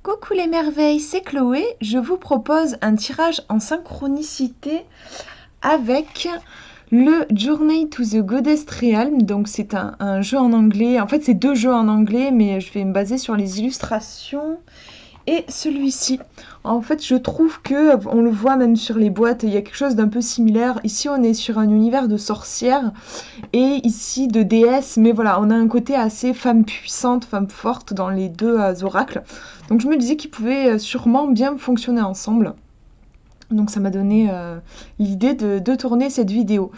Coucou les merveilles, c'est Chloé. Je vous propose un tirage en synchronicité avec le Journey to the Goddess Realm. Donc c'est un jeu en anglais. En fait, c'est deux jeux en anglais, mais je vais me baser sur les illustrations. Et celui-ci, en fait, je trouve que, on le voit même sur les boîtes, il y a quelque chose d'un peu similaire. Ici, on est sur un univers de sorcières et ici de déesses, mais voilà, on a un côté assez femme puissante, femme forte dans les deux oracles. Donc je me disais qu'ils pouvaient sûrement bien fonctionner ensemble. Donc ça m'a donné l'idée de tourner cette vidéo.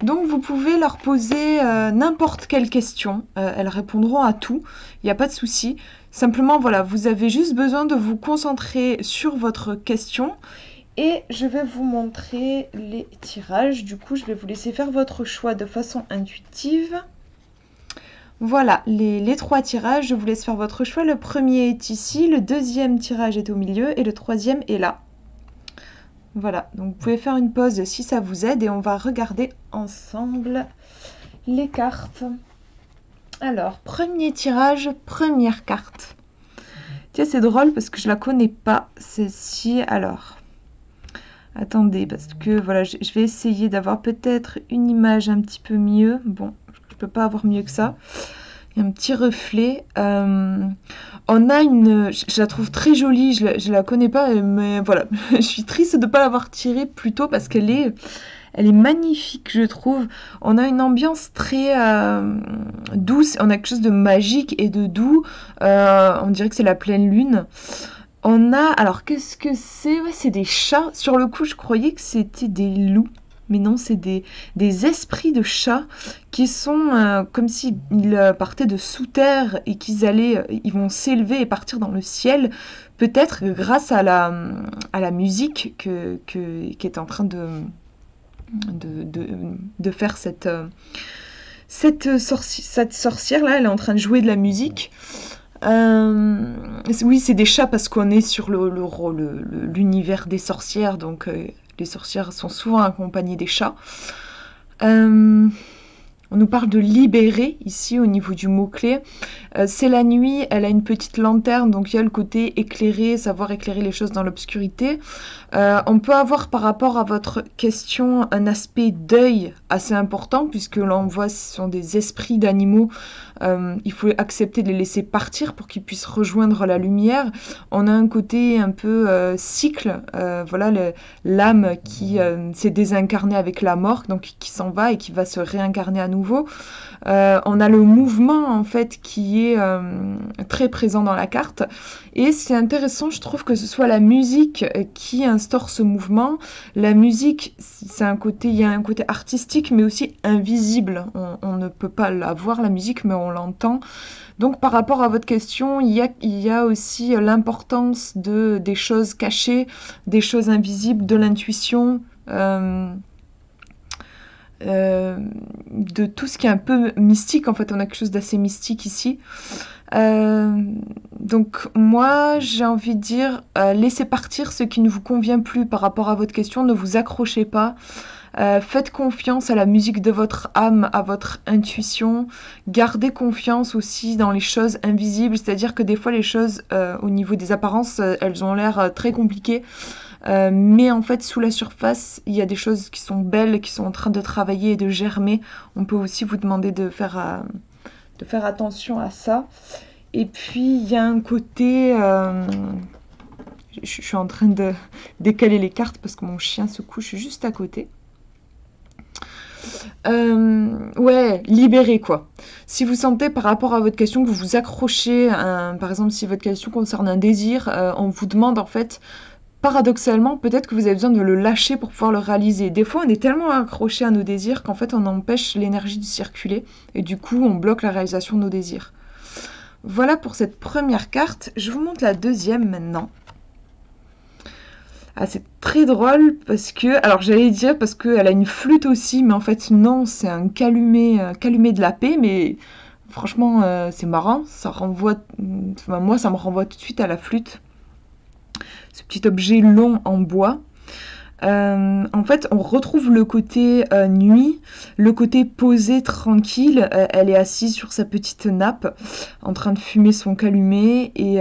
Donc vous pouvez leur poser n'importe quelle question, elles répondront à tout, il n'y a pas de souci. Simplement voilà, vous avez juste besoin de vous concentrer sur votre question et je vais vous montrer les tirages. Du coup, je vais vous laisser faire votre choix de façon intuitive. Voilà, les trois tirages, je vous laisse faire votre choix. Le premier est ici, le deuxième tirage est au milieu et le troisième est là. Voilà, donc vous pouvez faire une pause si ça vous aide et on va regarder ensemble les cartes. Alors, premier tirage, première carte. Tiens, c'est drôle parce que je la connais pas, celle-ci. Alors, attendez, parce que voilà, je vais essayer d'avoir peut-être une image un petit peu mieux. Bon, je peux pas avoir mieux que ça. Il y a un petit reflet. On a une... Je la trouve très jolie, je la connais pas, mais voilà. Je suis triste de ne pas l'avoir tirée plus tôt parce elle est magnifique, je trouve. On a une ambiance très douce, on a quelque chose de magique et de doux. On dirait que c'est la pleine lune. On a... Alors, qu'est-ce que c'est? Ouais, c'est des chats. Sur le coup, je croyais que c'était des loups. Mais non, c'est des esprits de chats qui sont comme s'ils partaient de sous terre et ils vont s'élever et partir dans le ciel, peut-être grâce à la musique qui est en train de faire cette sorcière-là, elle est en train de jouer de la musique. Oui, c'est des chats parce qu'on est sur l'univers des sorcières, donc les sorcières sont souvent accompagnées des chats. On nous parle de libérer ici au niveau du mot-clé. C'est la nuit, elle a une petite lanterne, donc il y a le côté éclairer, savoir éclairer les choses dans l'obscurité. On peut avoir par rapport à votre question un aspect deuil assez important, puisque l'on voit ce sont des esprits d'animaux. Il faut accepter de les laisser partir pour qu'ils puissent rejoindre la lumière. On a un côté un peu cycle, voilà, l'âme qui s'est désincarnée avec la mort, donc qui s'en va et qui va se réincarner à nouveau. On a le mouvement en fait qui est très présent dans la carte et c'est intéressant, je trouve, que ce soit la musique qui instaure ce mouvement. La musique, il y a un côté artistique mais aussi invisible. On ne peut pas la voir, la musique, mais on l'entend. Donc par rapport à votre question, il y a aussi l'importance des choses cachées, des choses invisibles, de l'intuition. De tout ce qui est un peu mystique. En fait, on a quelque chose d'assez mystique ici. Donc moi, j'ai envie de dire, laissez partir ce qui ne vous convient plus par rapport à votre question, ne vous accrochez pas. Faites confiance à la musique de votre âme, à votre intuition. Gardez confiance aussi dans les choses invisibles, c'est-à-dire que des fois les choses au niveau des apparences, elles ont l'air très compliquées. Mais en fait, sous la surface, il y a des choses qui sont belles, qui sont en train de travailler et de germer. On peut aussi vous demander de faire attention à ça. Et puis, il y a un côté... je suis en train de décaler les cartes parce que mon chien se couche juste à côté. Ouais, libérez quoi. Si vous sentez par rapport à votre question que vous vous accrochez, par exemple si votre question concerne un désir, on vous demande en fait... Paradoxalement, peut-être que vous avez besoin de le lâcher pour pouvoir le réaliser. Des fois, on est tellement accroché à nos désirs qu'en fait, on empêche l'énergie de circuler et du coup, on bloque la réalisation de nos désirs. Voilà pour cette première carte. Je vous montre la deuxième maintenant. Ah, c'est très drôle parce que... Alors, j'allais dire parce qu'elle a une flûte aussi, mais en fait, non, c'est un calumet de la paix, mais... Franchement, c'est marrant. Ça renvoie... Enfin, moi, ça me renvoie tout de suite à la flûte. Ce petit objet long en bois. En fait, on retrouve le côté nuit, le côté posé, tranquille. Elle est assise sur sa petite nappe, en train de fumer son calumet. Et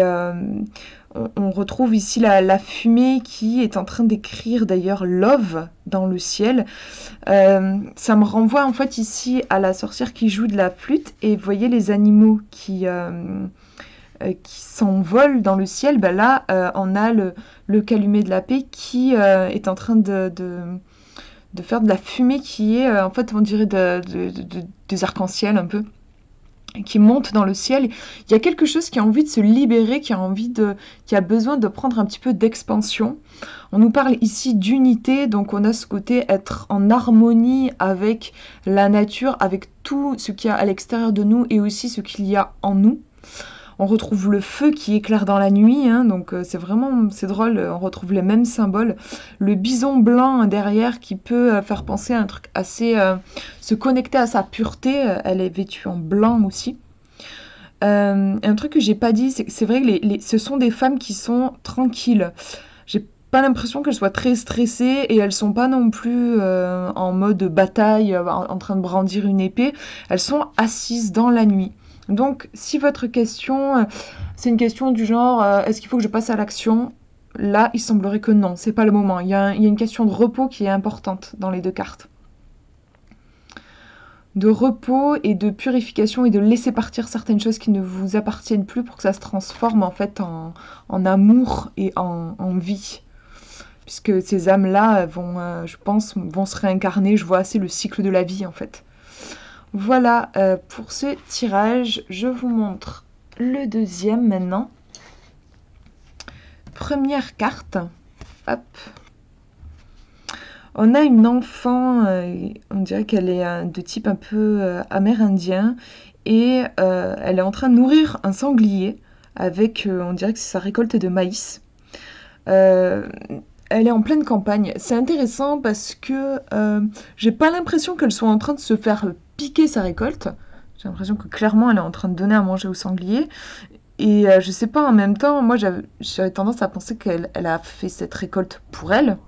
on retrouve ici la fumée qui est en train d'écrire d'ailleurs Love dans le ciel. Ça me renvoie en fait ici à la sorcière qui joue de la flûte, et vous voyez les animaux qui s'envolent dans le ciel. Ben là, on a le calumet de la paix qui est en train de faire de la fumée qui est, en fait, on dirait des arcs-en-ciel un peu, qui monte dans le ciel. Il y a quelque chose qui a envie de se libérer, qui a besoin de prendre un petit peu d'expansion. On nous parle ici d'unité, donc on a ce côté être en harmonie avec la nature, avec tout ce qu'il y a à l'extérieur de nous et aussi ce qu'il y a en nous. On retrouve le feu qui éclaire dans la nuit, hein, donc c'est drôle, on retrouve les mêmes symboles. Le bison blanc derrière qui peut faire penser à un truc assez... se connecter à sa pureté, elle est vêtue en blanc aussi. Un truc que j'ai pas dit, c'est vrai que ce sont des femmes qui sont tranquilles. J'ai pas l'impression qu'elles soient très stressées, et elles sont pas non plus en mode bataille, en train de brandir une épée. Elles sont assises dans la nuit. Donc, si votre question, c'est une question du genre, est-ce qu'il faut que je passe à l'action? Là, il semblerait que non, c'est pas le moment. Il y a une question de repos qui est importante dans les deux cartes. De repos et de purification, et de laisser partir certaines choses qui ne vous appartiennent plus pour que ça se transforme en fait en amour et en vie. Puisque ces âmes-là vont, je pense, vont se réincarner. Je vois assez le cycle de la vie en fait. Voilà pour ce tirage. Je vous montre le deuxième maintenant. Première carte. Hop. On a une enfant, on dirait qu'elle est de type un peu amérindien, et elle est en train de nourrir un sanglier avec, on dirait que c'est sa récolte de maïs. Elle est en pleine campagne. C'est intéressant parce que j'ai pas l'impression qu'elle soit en train de se faire piquer sa récolte. J'ai l'impression que clairement elle est en train de donner à manger au sanglier. Et je sais pas, en même temps, moi j'avais tendance à penser qu'elle a fait cette récolte pour elle.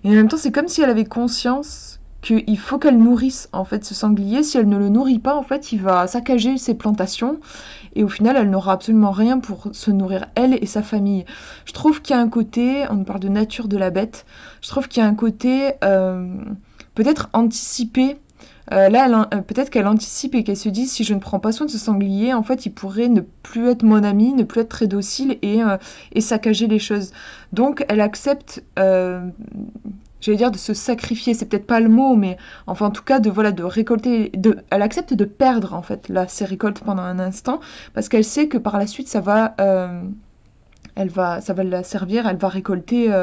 Et en même temps, c'est comme si elle avait conscience qu'il faut qu'elle nourrisse en fait ce sanglier. Si elle ne le nourrit pas, en fait, il va saccager ses plantations. Et au final, elle n'aura absolument rien pour se nourrir, elle et sa famille. Je trouve qu'il y a un côté, on parle de nature de la bête, je trouve qu'il y a un côté peut-être anticipé. Là, peut-être qu'elle anticipe et qu'elle se dit, si je ne prends pas soin de ce sanglier, en fait, il pourrait ne plus être mon ami, ne plus être très docile et saccager les choses. Donc, elle accepte, j'allais dire, de se sacrifier. C'est peut-être pas le mot, mais enfin, en tout cas, de récolter. Elle accepte de perdre, en fait, là, ses récoltes pendant un instant, parce qu'elle sait que par la suite, ça va la servir, elle va récolter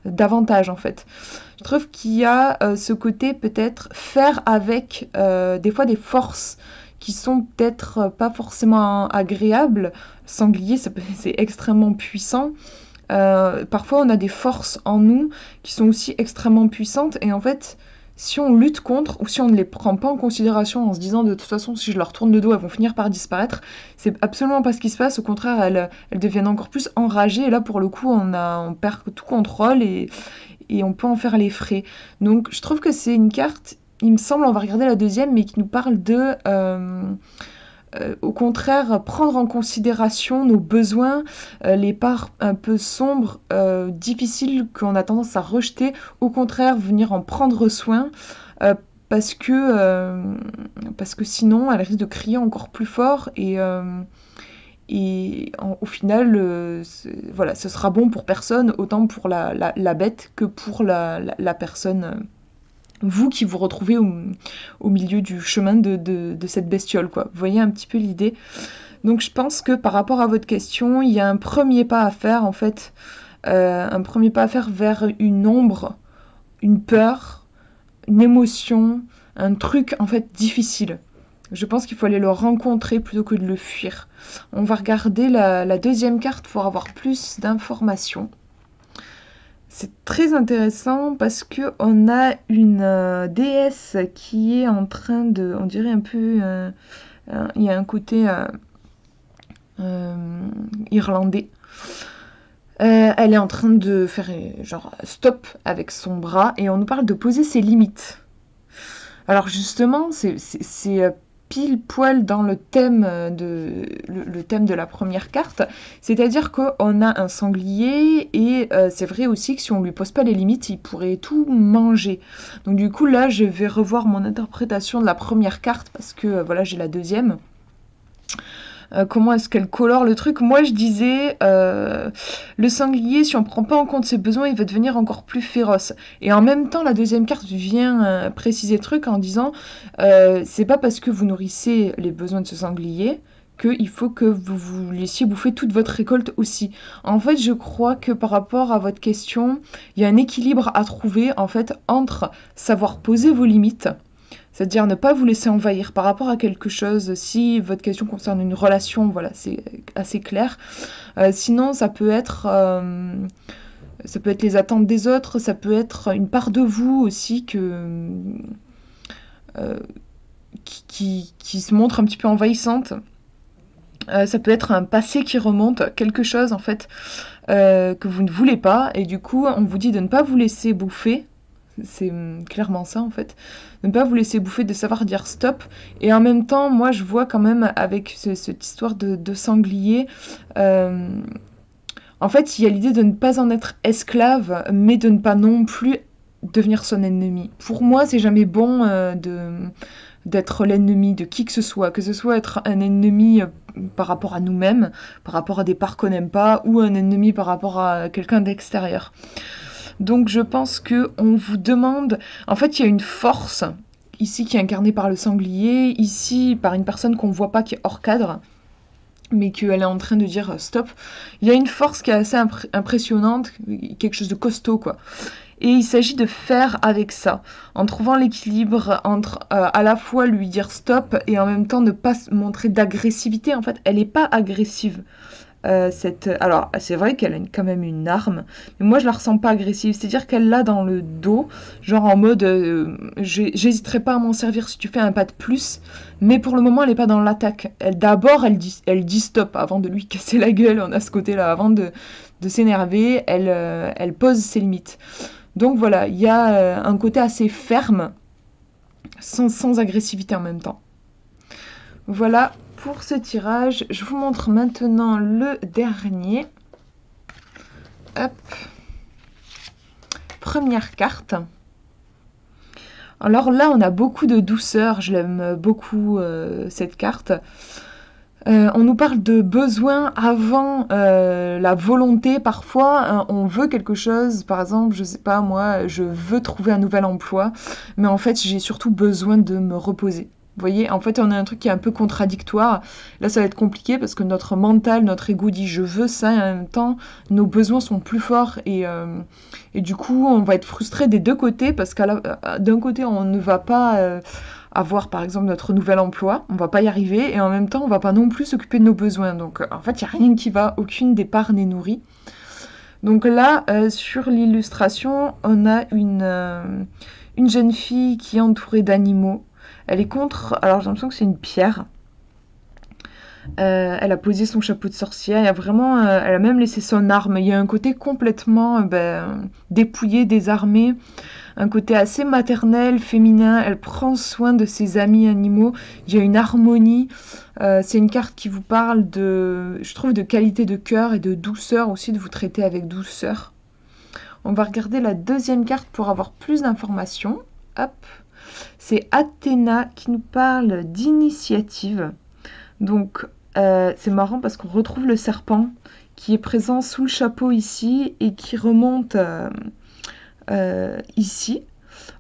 davantage en fait. Je trouve qu'il y a ce côté peut-être faire avec des fois des forces qui sont peut-être pas forcément agréables. Sanglier, c'est extrêmement puissant. Parfois on a des forces en nous qui sont aussi extrêmement puissantes, et en fait si on lutte contre, ou si on ne les prend pas en considération en se disant de toute façon si je leur tourne le dos elles vont finir par disparaître, c'est absolument pas ce qui se passe. Au contraire, elles deviennent encore plus enragées, et là pour le coup on perd tout contrôle, et on peut en faire les frais. Donc je trouve que c'est une carte, il me semble, on va regarder la deuxième, mais qui nous parle de au contraire, prendre en considération nos besoins, les parts un peu sombres, difficiles qu'on a tendance à rejeter, au contraire, venir en prendre soin, euh, parce que sinon, elle risque de crier encore plus fort, au final, voilà, ce sera bon pour personne, autant pour la bête que pour la personne. Vous qui vous retrouvez au milieu du chemin de cette bestiole, quoi. Vous voyez un petit peu l'idée. Donc je pense que par rapport à votre question, il y a un premier pas à faire, en fait. Un premier pas à faire vers une ombre, une peur, une émotion, un truc, en fait, difficile. Je pense qu'il faut aller le rencontrer plutôt que de le fuir. On va regarder la deuxième carte pour avoir plus d'informations. C'est très intéressant parce que on a une déesse qui est en train de, on dirait un peu, il y a un côté irlandais. Elle est en train de faire genre stop avec son bras, et on nous parle de poser ses limites. Alors justement, c'est pile poil dans le thème le thème de la première carte. C'est-à-dire qu'on a un sanglier et c'est vrai aussi que si on lui pose pas les limites, il pourrait tout manger. Donc du coup là, je vais revoir mon interprétation de la première carte parce que voilà, j'ai la deuxième. Comment est-ce qu'elle colore le truc? Moi, je disais, le sanglier, si on prend pas en compte ses besoins, il va devenir encore plus féroce. Et en même temps, la deuxième carte vient préciser le truc en disant, c'est pas parce que vous nourrissez les besoins de ce sanglier qu'il faut que vous vous laissiez bouffer toute votre récolte aussi. En fait, je crois que par rapport à votre question, il y a un équilibre à trouver, en fait, entre savoir poser vos limites, c'est-à-dire ne pas vous laisser envahir par rapport à quelque chose. Si votre question concerne une relation, voilà, c'est assez clair. Sinon, ça peut être les attentes des autres, ça peut être une part de vous aussi euh, qui se montre un petit peu envahissante. Ça peut être un passé qui remonte, quelque chose en fait que vous ne voulez pas, et du coup on vous dit de ne pas vous laisser bouffer. C'est clairement ça en fait. Ne pas vous laisser bouffer, de savoir dire stop. Et en même temps, moi je vois quand même avec cette histoire de sanglier, en fait il y a l'idée de ne pas en être esclave, mais de ne pas non plus devenir son ennemi. Pour moi, c'est jamais bon d'être l'ennemi de qui que ce soit être un ennemi par rapport à nous-mêmes, par rapport à des parts qu'on n'aime pas, ou un ennemi par rapport à quelqu'un d'extérieur. Donc je pense que on vous demande... En fait, il y a une force ici qui est incarnée par le sanglier, ici par une personne qu'on ne voit pas qui est hors cadre, mais qu'elle est en train de dire stop. Il y a une force qui est assez impressionnante, quelque chose de costaud, quoi. Et il s'agit de faire avec ça, en trouvant l'équilibre entre à la fois lui dire stop et en même temps ne pas montrer d'agressivité. En fait, elle n'est pas agressive. Alors, c'est vrai qu'elle a quand même une arme, mais moi je la ressens pas agressive. C'est-à-dire qu'elle l'a dans le dos, genre en mode j'hésiterai pas à m'en servir si tu fais un pas de plus, mais pour le moment elle est pas dans l'attaque. D'abord elle dit stop avant de lui casser la gueule, on a ce côté-là, avant de s'énerver, elle pose ses limites. Donc voilà, il y a un côté assez ferme, sans agressivité en même temps. Voilà pour ce tirage. Je vous montre maintenant le dernier. Hop. Première carte. Alors là, on a beaucoup de douceur. Je l'aime beaucoup, cette carte. On nous parle de besoin avant la volonté. Parfois, on veut quelque chose. Par exemple, je sais pas, moi, je veux trouver un nouvel emploi. Mais en fait, j'ai surtout besoin de me reposer. Vous voyez, en fait, on a un truc qui est un peu contradictoire. Là, ça va être compliqué parce que notre mental, notre ego dit je veux ça, et en même temps, nos besoins sont plus forts et du coup, on va être frustré des deux côtés parce d'un côté, on ne va pas avoir, par exemple, notre nouvel emploi, on va pas y arriver et en même temps, on va pas non plus s'occuper de nos besoins. Donc, en fait, il n'y a rien qui va, aucune des parts n'est nourrie. Donc là, sur l'illustration, on a une jeune fille qui est entourée d'animaux. Elle est contre... Alors j'ai l'impression que c'est une pierre. Elle a posé son chapeau de sorcière. Elle a même laissé son arme. Il y a un côté complètement dépouillé, désarmé. Un côté assez maternel, féminin. Elle prend soin de ses amis animaux. Il y a une harmonie. C'est une carte qui vous parle je trouve, de qualité de cœur et de douceur aussi, de vous traiter avec douceur. On va regarder la deuxième carte pour avoir plus d'informations. Hop. C'est Athéna qui nous parle d'initiative. Donc, c'est marrant parce qu'on retrouve le serpent qui est présent sous le chapeau ici et qui remonte ici.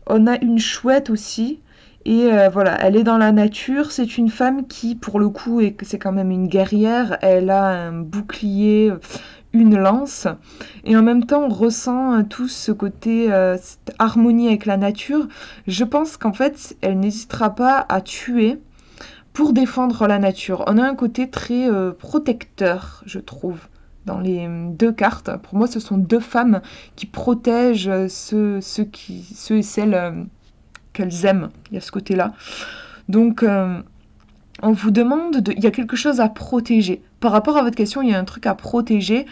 On a une chouette aussi. Et voilà, elle est dans la nature. C'est une femme qui, pour le coup, c'est quand même une guerrière. Elle a un bouclier, une lance, et en même temps on ressent tout ce côté, cette harmonie avec la nature. Je pense qu'en fait elle n'hésitera pas à tuer pour défendre la nature. On a un côté très protecteur, je trouve, dans les deux cartes. Pour moi ce sont deux femmes qui protègent ceux et celles qu'elles aiment. Il y a ce côté-là. Donc on vous demande, il y a quelque chose à protéger. Par rapport à votre question, il y a un truc à protéger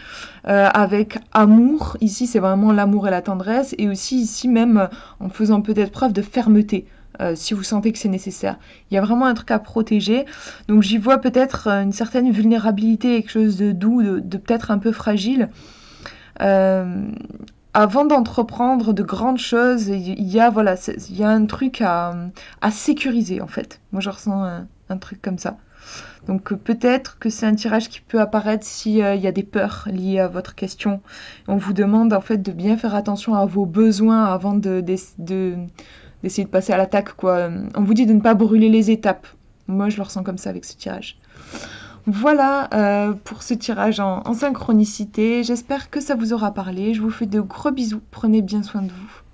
avec amour. Ici, c'est vraiment l'amour et la tendresse. Et aussi, ici même, en faisant peut-être preuve de fermeté. si vous sentez que c'est nécessaire. Il y a vraiment un truc à protéger. Donc j'y vois peut-être une certaine vulnérabilité, quelque chose de doux, de peut-être un peu fragile. Euh, Avant d'entreprendre de grandes choses, il y a, voilà, il y a un truc à sécuriser en fait. Moi je ressens un truc comme ça. Donc peut-être que c'est un tirage qui peut apparaître si il y a des peurs liées à votre question. On vous demande en fait de bien faire attention à vos besoins avant d'essayer de passer à l'attaque, quoi. On vous dit de ne pas brûler les étapes. Moi je le ressens comme ça avec ce tirage. Voilà pour ce tirage en synchronicité. J'espère que ça vous aura parlé. Je vous fais de gros bisous. Prenez bien soin de vous.